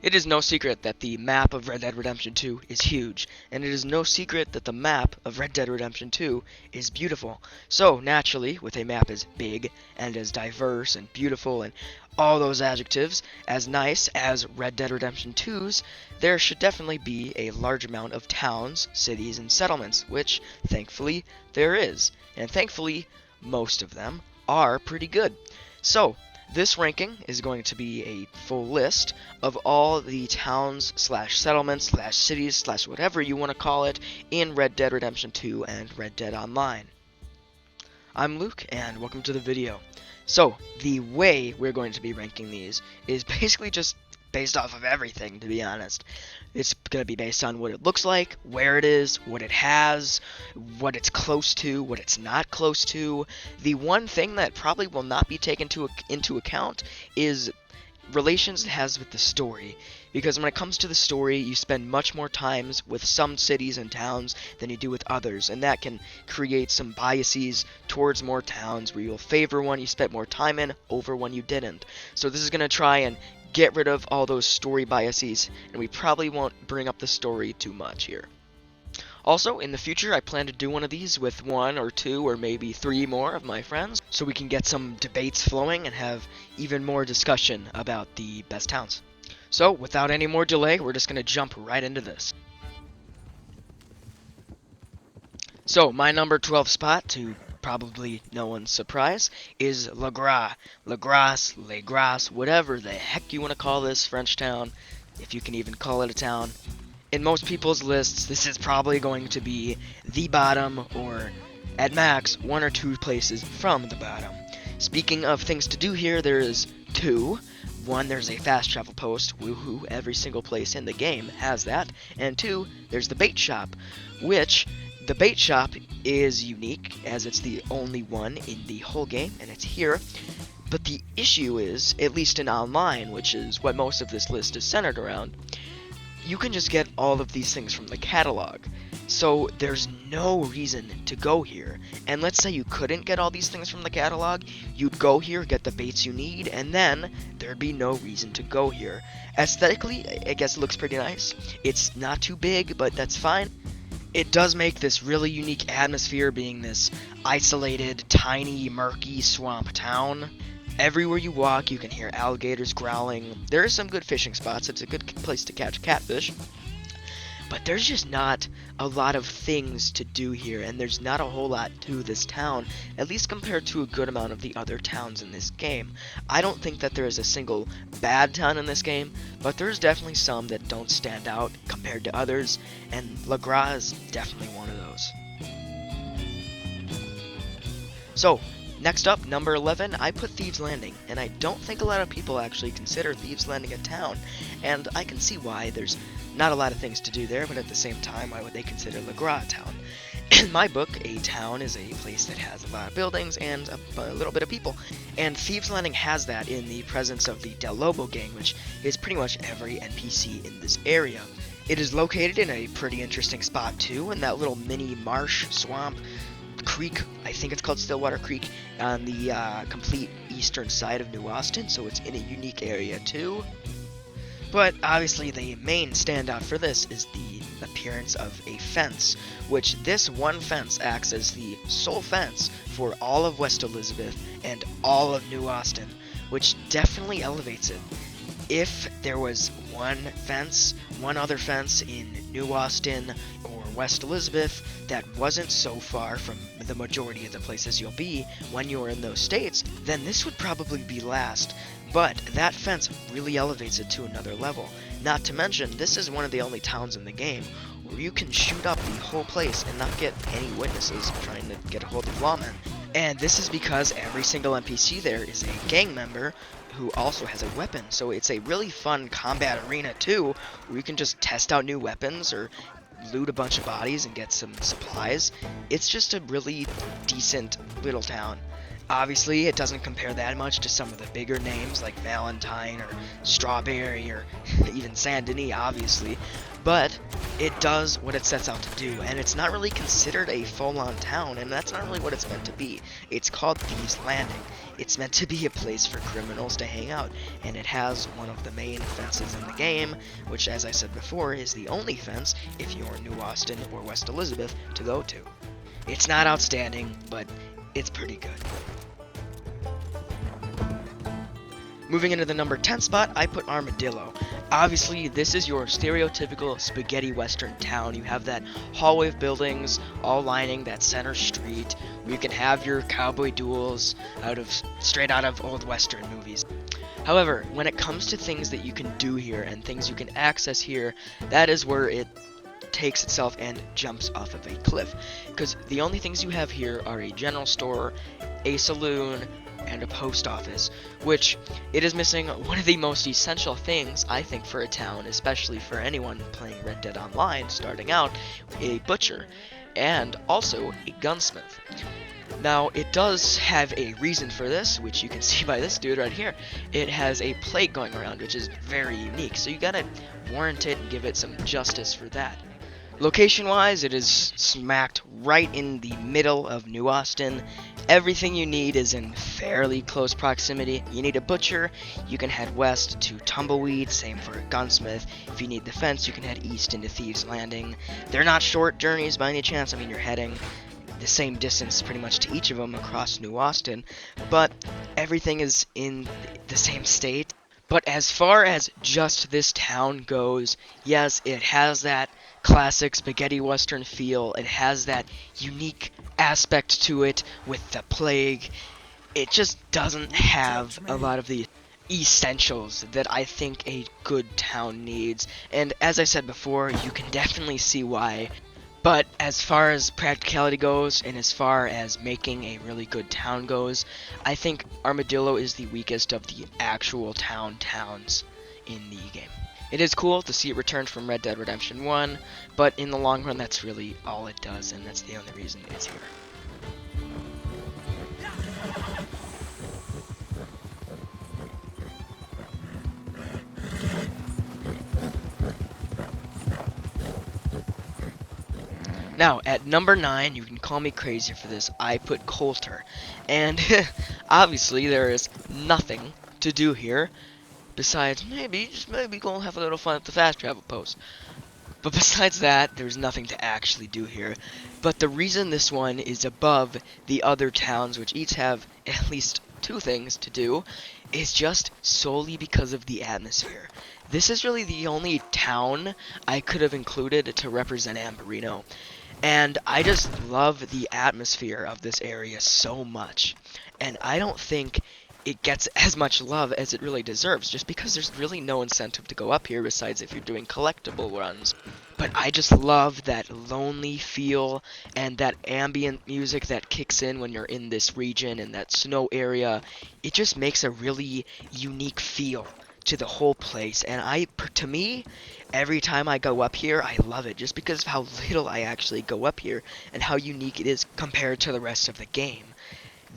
It is no secret that the map of Red Dead Redemption 2 is huge, and it is no secret that the map of Red Dead Redemption 2 is beautiful. So, naturally, with a map as big and as diverse and beautiful and all those adjectives as nice as Red Dead Redemption 2's, there should definitely be a large amount of towns, cities, and settlements, which, thankfully, there is. And thankfully, most of them are pretty good. So, this ranking is going to be a full list of all the towns slash settlements slash cities slash whatever you want to call it in Red Dead Redemption 2 and Red Dead Online. I'm Luke, and welcome to the video. So, the way we're going to be ranking these is basically just based off of everything, to be honest. It's going to be based on what it looks like, where it is, what it has, what it's close to, what it's not close to. The one thing that probably will not be taken into account is relations it has with the story, because when it comes to the story, you spend much more times with some cities and towns than you do with others, and that can create some biases towards more towns where you'll favor one you spent more time in over one you didn't. So this is going to try and get rid of all those story biases, and we probably won't bring up the story too much here. Also, in the future, I plan to do one of these with one or two or maybe three more of my friends, so we can get some debates flowing and have even more discussion about the best towns. So, without any more delay, we're just going to jump right into this. So, my number 12 spot, to probably no one's surprise, is Lagras. Lagras, whatever the heck you want to call this French town, if you can even call it a town. In most people's lists, this is probably going to be the bottom, or at max, one or two places from the bottom. Speaking of things to do here, there is two. One, there's a fast travel post, woohoo, every single place in the game has that. And two, there's the bait shop, which the bait shop is unique, as it's the only one in the whole game, and it's here. But the issue is, at least in online, which is what most of this list is centered around, you can just get all of these things from the catalog. So there's no reason to go here. And let's say you couldn't get all these things from the catalog, you'd go here, get the baits you need, and then there'd be no reason to go here. Aesthetically, I guess it looks pretty nice. It's not too big, but that's fine. It does make this really unique atmosphere, being this isolated, tiny, murky swamp town. Everywhere you walk, you can hear alligators growling. There are some good fishing spots. It's a good place to catch catfish. But there's just not a lot of things to do here, and there's not a whole lot to this town, at least compared to a good amount of the other towns in this game. I don't think that there is a single bad town in this game, but there's definitely some that don't stand out compared to others, and Lagras is definitely one of those. So, next up, number 11, I put Thieves Landing, and I don't think a lot of people actually consider Thieves Landing a town, and I can see why. There's not a lot of things to do there, but at the same time, why would they consider Lagras a town? In my book, a town is a place that has a lot of buildings and a little bit of people, and Thieves Landing has that in the presence of the Del Lobo gang, which is pretty much every NPC in this area. It is located in a pretty interesting spot too, in that little mini marsh swamp creek, I think it's called Stillwater Creek, on the complete eastern side of New Austin, so it's in a unique area too. But obviously the main standout for this is the appearance of a fence, which this one fence acts as the sole fence for all of West Elizabeth and all of New Austin, which definitely elevates it. If there was one other fence in New Austin or West Elizabeth that wasn't so far from the majority of the places you'll be when you're in those states, then this would probably be last. But that fence really elevates it to another level. Not to mention, this is one of the only towns in the game where you can shoot up the whole place and not get any witnesses trying to get a hold of lawmen. And this is because every single NPC there is a gang member who also has a weapon. So it's a really fun combat arena too, where you can just test out new weapons or loot a bunch of bodies and get some supplies. It's just a really decent little town. Obviously, it doesn't compare that much to some of the bigger names like Valentine or Strawberry or even Saint Denis, obviously, but it does what it sets out to do, and it's not really considered a full-on town, and that's not really what it's meant to be. It's called Thieves Landing. It's meant to be a place for criminals to hang out, and it has one of the main fences in the game, which, as I said before, is the only fence, if you're New Austin or West Elizabeth, to go to. It's not outstanding, but it's pretty good. Moving into the number 10 spot, I put Armadillo. Obviously, this is your stereotypical spaghetti western town. You have that hallway of buildings all lining that center street, where you can have your cowboy duels straight out of old western movies. However, when it comes to things that you can do here and things you can access here, that is where it takes itself and jumps off of a cliff. Because the only things you have here are a general store, a saloon, and a post office, which it is missing one of the most essential things, I think, for a town, especially for anyone playing Red Dead Online starting out, a butcher, and also a gunsmith. Now, it does have a reason for this, which you can see by this dude right here. It has a plague going around, which is very unique, so you gotta warrant it and give it some justice for that. Location-wise, it is smacked right in the middle of New Austin. Everything you need is in fairly close proximity. You need a butcher, you can head west to Tumbleweed, same for a gunsmith. If you need the fence, you can head east into Thieves Landing. They're not short journeys by any chance. I mean, you're heading the same distance pretty much to each of them across New Austin, but everything is in the same state. But as far as just this town goes, yes, it has that classic spaghetti western feel. It has that unique aspect to it with the plague. It just doesn't have a lot of the essentials that I think a good town needs. And as I said before, you can definitely see why. But as far as practicality goes, and as far as making a really good town goes, I think Armadillo is the weakest of the actual towns in the game. It is cool to see it return from Red Dead Redemption 1, but in the long run, that's really all it does, and that's the only reason it's here. Now, at number 9, you can call me crazy for this, I put Coulter. And obviously, there is nothing to do here besides just maybe go and have a little fun at the fast travel post. But besides that, there's nothing to actually do here. But the reason this one is above the other towns, which each have at least 2 things to do, is just solely because of the atmosphere. This is really the only town I could have included to represent Amberino. And I just love the atmosphere of this area so much. And I don't think it gets as much love as it really deserves, just because there's really no incentive to go up here besides if you're doing collectible runs. But I just love that lonely feel and that ambient music that kicks in when you're in this region and that snow area. It just makes a really unique feel to the whole place, and to me, every time I go up here, I love it, just because of how little I actually go up here, and how unique it is compared to the rest of the game.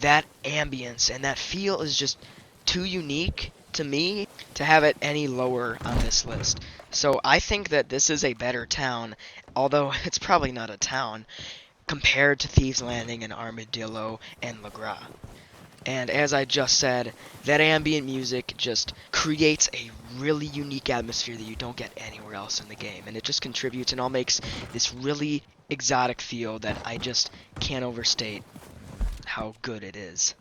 That ambience and that feel is just too unique to me to have it any lower on this list. So I think that this is a better town, although it's probably not a town, compared to Thieves Landing and Armadillo and Lagras. And as I just said, that ambient music just creates a really unique atmosphere that you don't get anywhere else in the game. And it just contributes and all makes this really exotic feel that I just can't overstate how good it is.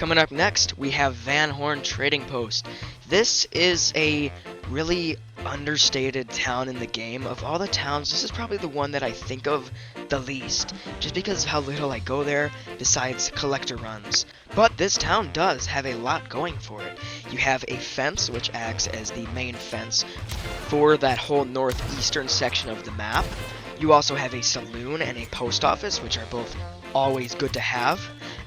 Coming up next, we have Van Horn Trading Post. This is a really understated town in the game. Of all the towns, this is probably the one that I think of the least, just because of how little I go there besides collector runs. But this town does have a lot going for it. You have a fence, which acts as the main fence for that whole northeastern section of the map. You also have a saloon and a post office, which are both always good to have.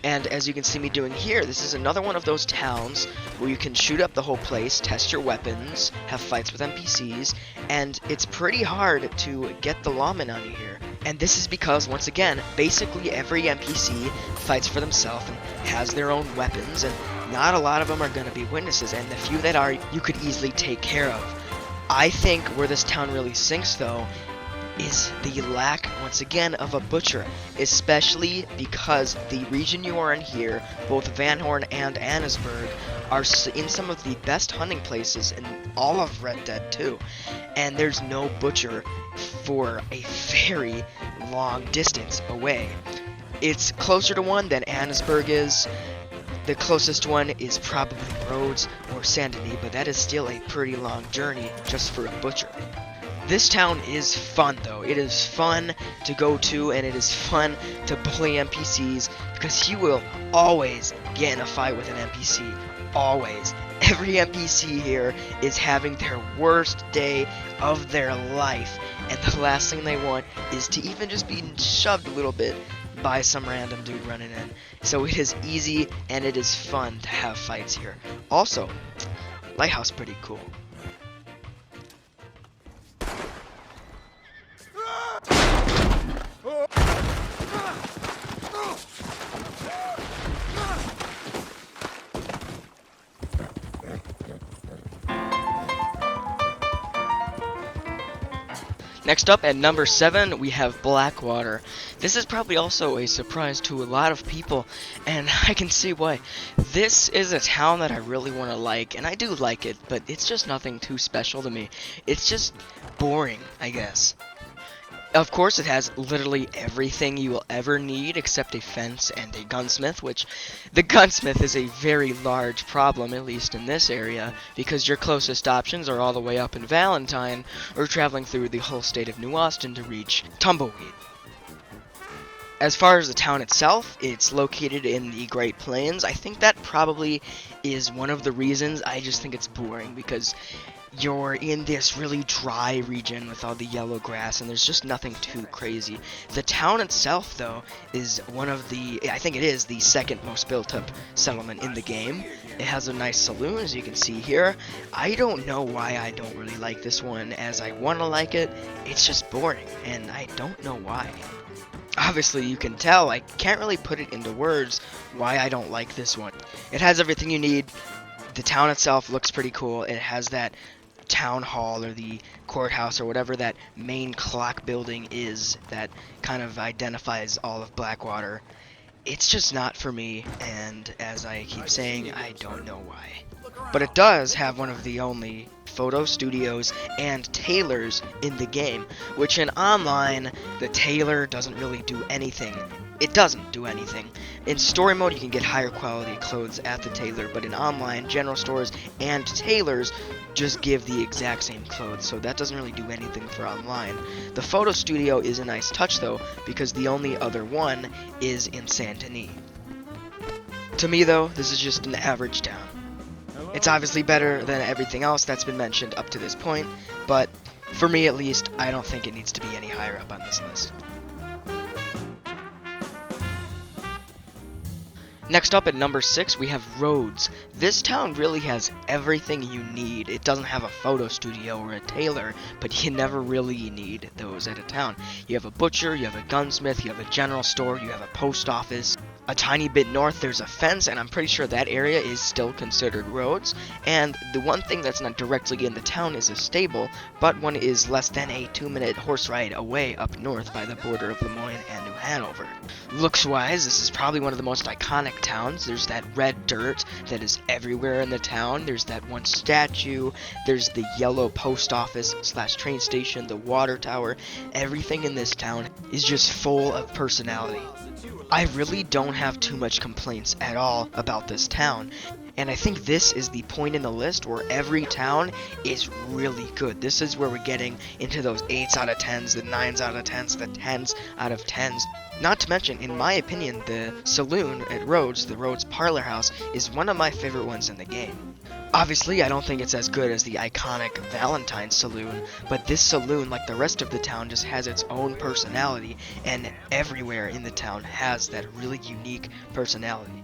And as you can see me doing here, this is another one of those towns where you can shoot up the whole place, test your weapons, have fights with NPCs, and it's pretty hard to get the lawmen out of here. And this is because, once again, basically every NPC fights for themselves and has their own weapons, and not a lot of them are going to be witnesses, and the few that are, you could easily take care of. I think where this town really sinks, though, is the lack, once again, of a butcher, especially because the region you are in here, both Van Horn and Ansberg, are in some of the best hunting places in all of Red Dead 2, and there's no butcher for a very long distance away. It's closer to one than Ansberg is. The closest one is probably Rhodes or Saint Denis, but that is still a pretty long journey just for a butcher. This town is fun, though. It is fun to go to, and it is fun to bully NPCs, because you will always get in a fight with an NPC. Always. Every NPC here is having their worst day of their life, and the last thing they want is to even just be shoved a little bit by some random dude running in. So it is easy, and it is fun to have fights here. Also, Lighthouse pretty cool. Next up, at number 7, we have Blackwater. This is probably also a surprise to a lot of people, and I can see why. This is a town that I really want to like, and I do like it, but it's just nothing too special to me. It's just boring, I guess. Of course, it has literally everything you will ever need except a fence and a gunsmith, which the gunsmith is a very large problem, at least in this area, because your closest options are all the way up in Valentine, or traveling through the whole state of New Austin to reach Tumbleweed. As far as the town itself, it's located in the Great Plains. I think that probably is one of the reasons I just think it's boring, because you're in this really dry region with all the yellow grass, and there's just nothing too crazy. The town itself, though, is one of the, I think it is the second most built up settlement in the game. It has a nice saloon, as you can see here. I don't know why I don't really like this one as I want to like it. It's just boring, and I don't know why. Obviously, you can tell I can't really put it into words why I don't like this one. It has everything you need. The town itself looks pretty cool. It has that town hall or the courthouse or whatever that main clock building is that kind of identifies all of Blackwater. It's just not for me, and as I keep saying, I don't know why. But it does have one of the only photo studios and tailors in the game, which in online, the tailor doesn't really do anything. It doesn't do anything. In story mode, you can get higher quality clothes at the tailor, but in online, general stores and tailors just give the exact same clothes, so that doesn't really do anything for online. The photo studio is a nice touch, though, because the only other one is in Saint Denis. To me, though, this is just an average town. It's obviously better than everything else that's been mentioned up to this point, but for me at least, I don't think it needs to be any higher up on this list. Next up at number 6, we have Rhodes. This town really has everything you need. It doesn't have a photo studio or a tailor, but you never really need those at a town. You have a butcher, you have a gunsmith, you have a general store, you have a post office. A tiny bit north, there's a fence, and I'm pretty sure that area is still considered Rhodes. And the one thing that's not directly in the town is a stable, but one is less than a 2-minute horse ride away up north by the border of Lemoyne and New Hanover. Looks-wise, this is probably one of the most iconic towns. There's that red dirt that is everywhere in the town. There's that one statue. There's the yellow post office / train station, the water tower. Everything in this town is just full of personality. I really don't have too much complaints at all about this town. And I think this is the point in the list where every town is really good. This is where we're getting into those 8s out of 10s, the 9s out of 10s, the 10s out of 10s. Not to mention, in my opinion, the saloon at Rhodes, the Rhodes Parlor House, is one of my favorite ones in the game. Obviously, I don't think it's as good as the iconic Valentine saloon, but this saloon, like the rest of the town, just has its own personality, and everywhere in the town has that really unique personality.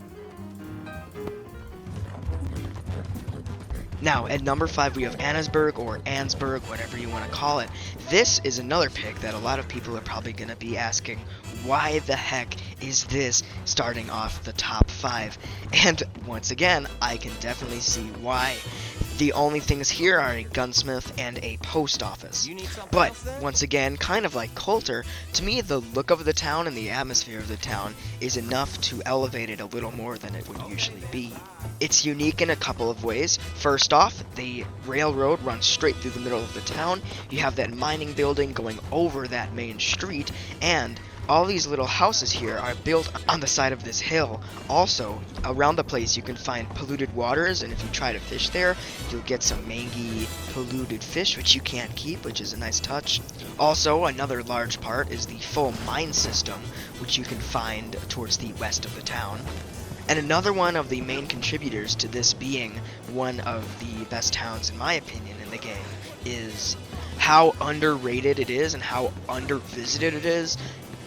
Now, at number 5, we have Ansberg, or Ansberg, whatever you want to call it. This is another pick that a lot of people are probably going to be asking, why the heck is this starting off the top 5? And once again, I can definitely see why. The only things here are a gunsmith and a post office. But, once again, kind of like Coulter, to me the look of the town and the atmosphere of the town is enough to elevate it a little more than it would usually be. It's unique in a couple of ways. First off, the railroad runs straight through the middle of the town. You have that mining building going over that main street, and all these little houses here are built on the side of this hill. Also, around the place you can find polluted waters, and if you try to fish there, you'll get some mangy, polluted fish, which you can't keep, which is a nice touch. Also, another large part is the full mine system, which you can find towards the west of the town. And another one of the main contributors to this being one of the best towns, in my opinion, in the game, is how underrated it is and how undervisited it is.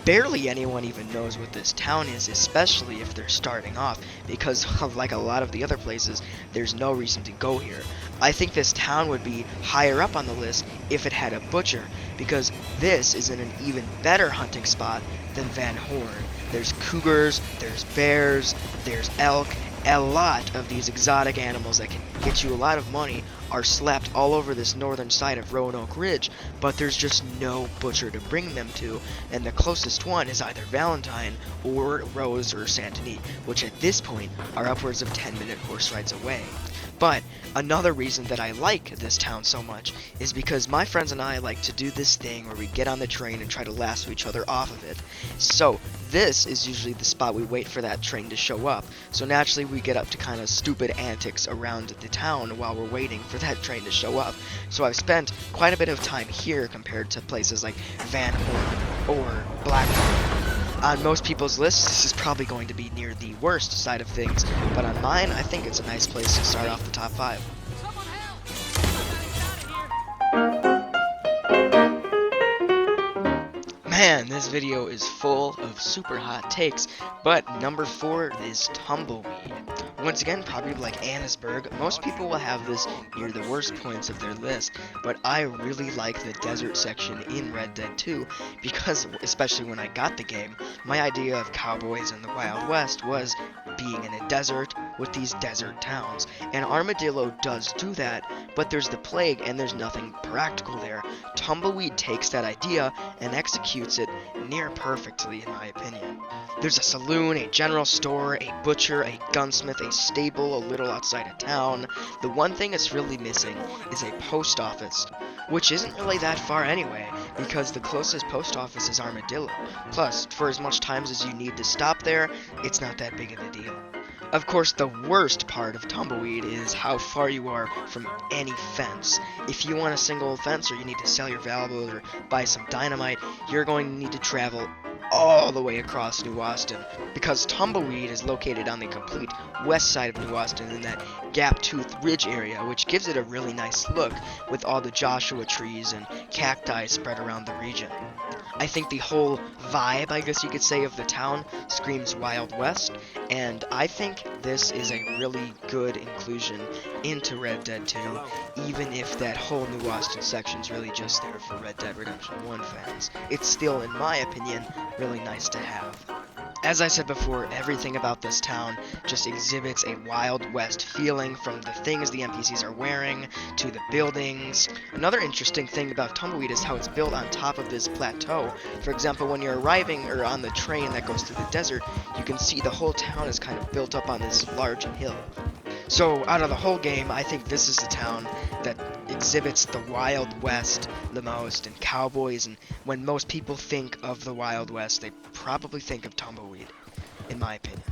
Barely anyone even knows what this town is, especially if they're starting off, because like a lot of the other places, there's no reason to go here. I think this town would be higher up on the list if it had a butcher, because this is in an even better hunting spot than Van Horn. There's cougars, there's bears, there's elk. A lot of these exotic animals that can get you a lot of money are slapped all over this northern side of Roanoke Ridge, but there's just no butcher to bring them to, and the closest one is either Valentine or Rhodes or Santony, which at this point are upwards of 10-minute horse rides away. But another reason that I like this town so much is because my friends and I like to do this thing where we get on the train and try to lasso each other off of it. So this is usually the spot we wait for that train to show up. So naturally we get up to kind of stupid antics around the town while we're waiting for that train to show up. So I've spent quite a bit of time here compared to places like Van Horn or Blackwater. On most people's lists, this is probably going to be near the worst side of things, but on mine, I think it's a nice place to start off the top 5. Man, this video is full of super hot takes, but number 4 is Tumbleweed. Once again, probably like Ansberg, most people will have this near the worst points of their list, but I really like the desert section in Red Dead 2, because, especially when I got the game, my idea of cowboys in the Wild West was being in a desert with these desert towns, and Armadillo does do that, but there's the plague and there's nothing practical there. Tumbleweed takes that idea and executes it near perfectly, in my opinion. There's a saloon, a general store, a butcher, a gunsmith, a stable a little outside of town. The one thing it's really missing is a post office, which isn't really that far anyway, because the closest post office is Armadillo. Plus, for as much times as you need to stop there, it's not that big of a deal. Of course, the worst part of Tumbleweed is how far you are from any fence. If you want a single fence, or you need to sell your valuables or buy some dynamite, you're going to need to travel all the way across New Austin, because Tumbleweed is located on the complete west side of New Austin in that Gap-Tooth Ridge area, which gives it a really nice look with all the Joshua trees and cacti spread around the region. I think the whole vibe, I guess you could say, of the town screams Wild West, and I think this is a really good inclusion into Red Dead 2, even if that whole New Austin section's really just there for Red Dead Redemption 1 fans. It's still, in my opinion, really nice to have. As I said before, everything about this town just exhibits a Wild West feeling, from the things the NPCs are wearing to the buildings. Another interesting thing about Tumbleweed is how it's built on top of this plateau. For example, when you're arriving or on the train that goes through the desert, you can see the whole town is kind of built up on this large hill. So, out of the whole game, I think this is the town that exhibits the Wild West the most, and cowboys, and when most people think of the Wild West, they probably think of Tumbleweed. in my opinion.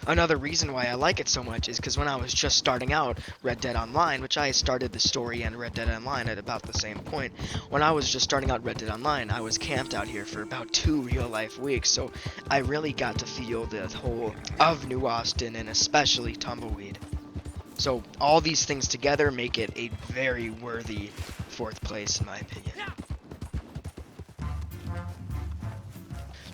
Another reason why I like it so much is because when I was just starting out Red Dead Online, which I started the story and Red Dead Online at about the same point, when I was just starting out Red Dead Online, I was camped out here for about 2 real-life weeks, so I really got to feel the whole of New Austin and especially Tumbleweed. So all these things together make it a very worthy 4th place in my opinion.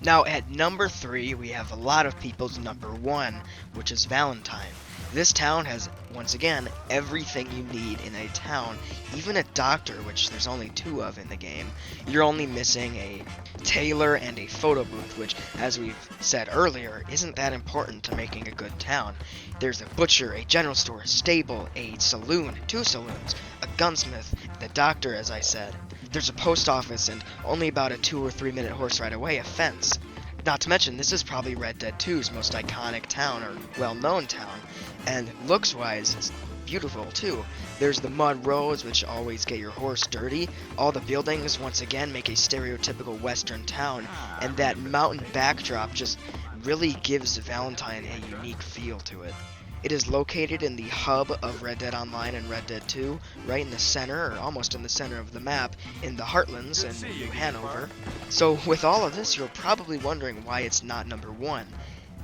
Now at number 3, we have a lot of people's number 1, which is Valentine. This town has, once again, everything you need in a town, even a doctor, which there's only 2 of in the game. You're only missing a tailor and a photo booth, which, as we've said earlier, isn't that important to making a good town. There's a butcher, a general store, a stable, a saloon, 2 saloons, a gunsmith, the doctor, as I said. There's a post office, and only about a 2 or 3 minute horse ride away, a fence. Not to mention, this is probably Red Dead 2's most iconic town, or well-known town, and looks-wise, it's beautiful, too. There's the mud roads, which always get your horse dirty. All the buildings, once again, make a stereotypical western town, and that mountain backdrop just really gives Valentine a unique feel to it. It is located in the hub of Red Dead Online and Red Dead 2, right in the center, or almost in the center of the map, in the Heartlands in New Hanover. So with all of this, you're probably wondering why it's not number 1.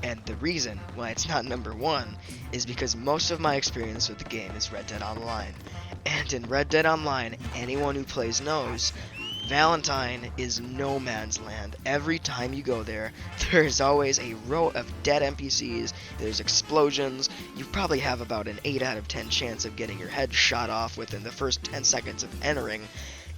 And the reason why it's not number 1 is because most of my experience with the game is Red Dead Online. And in Red Dead Online, anyone who plays knows, Valentine is no man's land. Every time you go there, there's always a row of dead NPCs, there's explosions, you probably have about an 8 out of 10 chance of getting your head shot off within the first 10 seconds of entering.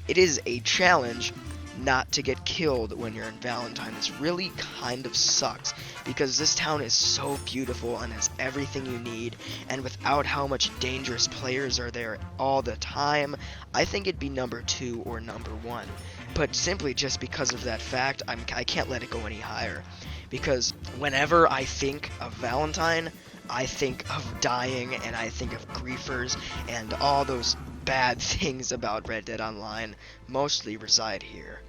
It is a challenge not to get killed when you're in Valentine. This really kind of sucks, because this town is so beautiful and has everything you need, and without how much dangerous players are there all the time, I think it'd be number 2 or number 1. But simply just because of that fact, I can't let it go any higher, because whenever I think of Valentine, I think of dying, and I think of griefers, and all those bad things about Red Dead Online mostly reside here.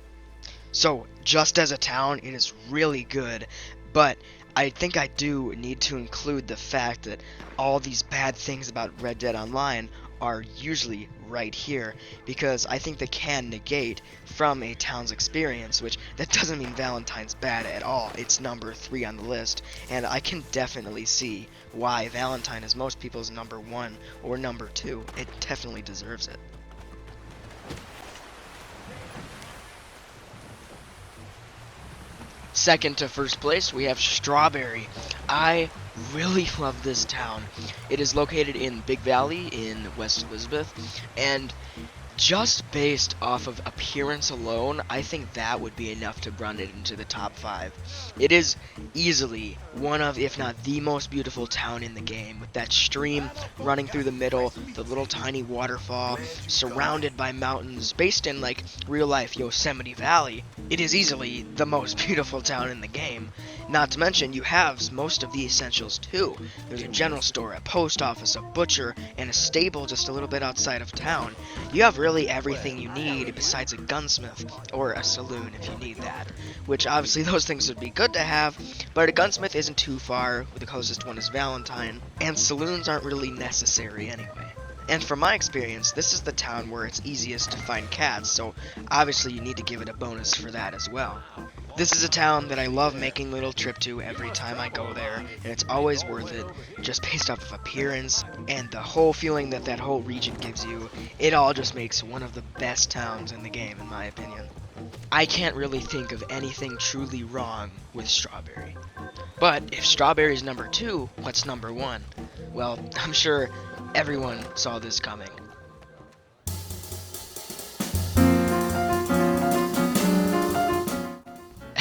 So, just as a town, it is really good, but I think I do need to include the fact that all these bad things about Red Dead Online are usually right here, because I think they can negate from a town's experience, which that doesn't mean Valentine's bad at all. It's number 3 on the list, and I can definitely see why Valentine is most people's number 1 or number 2. It definitely deserves it. Second to first place, we have Strawberry. I really love this town. It is located in Big Valley in West Elizabeth, and just based off of appearance alone, I think that would be enough to run it into the top 5. It is easily one of, if not the most beautiful town in the game, with that stream running through the middle, the little tiny waterfall, surrounded by mountains, based in like real life Yosemite Valley. It is easily the most beautiful town in the game. Not to mention, you have most of the essentials too. There's a general store, a post office, a butcher, and a stable just a little bit outside of town. You have really everything you need besides a gunsmith, or a saloon if you need that. Which obviously those things would be good to have, but a gunsmith isn't too far, the closest one is Valentine, and saloons aren't really necessary anyway. And from my experience, this is the town where it's easiest to find cats, so obviously you need to give it a bonus for that as well. This is a town that I love making a little trip to every time I go there, and it's always worth it, just based off of appearance, and the whole feeling that that whole region gives you. It all just makes one of the best towns in the game, in my opinion. I can't really think of anything truly wrong with Strawberry. But if Strawberry's number 2, what's number 1? Well, I'm sure everyone saw this coming.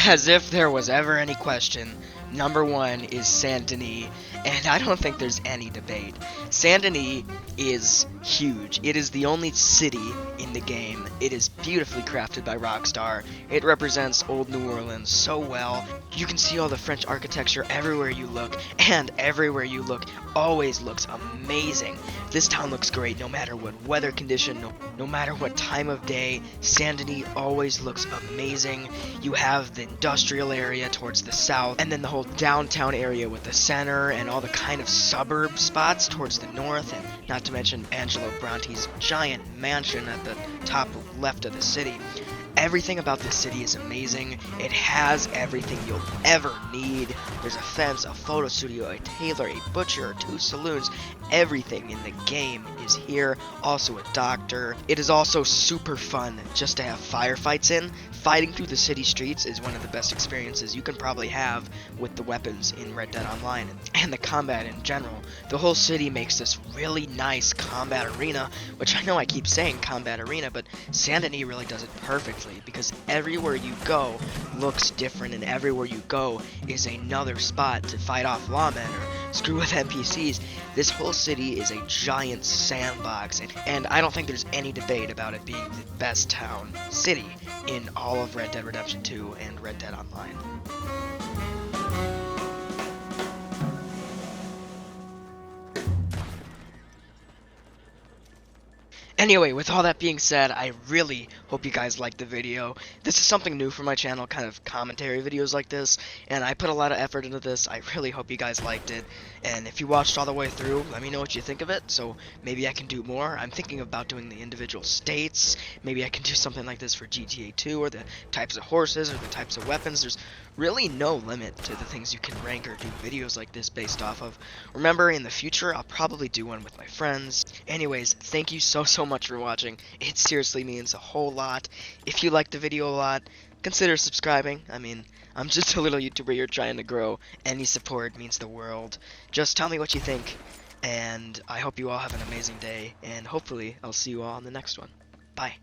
As if there was ever any question, number 1 is Saint Denis, and I don't think there's any debate. Saint Denis is huge. It is the only city in the game. It is beautifully crafted by Rockstar. It represents old New Orleans so well. You can see all the French architecture everywhere you look, and everywhere you look always looks amazing. This town looks great no matter what weather condition, no matter what time of day. Saint Denis always looks amazing. You have the industrial area towards the south, and then the whole downtown area with the center and all the kind of suburb spots towards the north, and not to mention Angelo Bronte's giant mansion at the top left of the city. Everything about this city is amazing. It has everything you'll ever need. There's a fence, a photo studio, a tailor, a butcher, 2 saloons. Everything in the game is here. Also a doctor. It is also super fun just to have firefights in. Fighting through the city streets is one of the best experiences you can probably have with the weapons in Red Dead Online and the combat in general. The whole city makes this really nice combat arena, which I know I keep saying combat arena, but Saint Denis really does it perfectly, because everywhere you go looks different, and everywhere you go is another spot to fight off lawmen or screw with NPCs. This whole city is a giant sandbox, and I don't think there's any debate about it being the best town city in all of Red Dead Redemption 2 and Red Dead Online. Anyway, with all that being said, I really hope you guys liked the video. This is something new for my channel, kind of commentary videos like this, and I put a lot of effort into this. I really hope you guys liked it, and if you watched all the way through, let me know what you think of it, so maybe I can do more. I'm thinking about doing the individual states. Maybe I can do something like this for GTA 2, or the types of horses, or the types of weapons. There's really no limit to the things you can rank or do videos like this based off of. Remember, in the future, I'll probably do one with my friends. Anyways, thank you so much for watching. It seriously means a whole lot. If you liked the video a lot, consider subscribing. I mean, I'm just a little YouTuber here trying to grow. Any support means the world. Just tell me what you think, and I hope you all have an amazing day, and hopefully I'll see you all in the next one. Bye.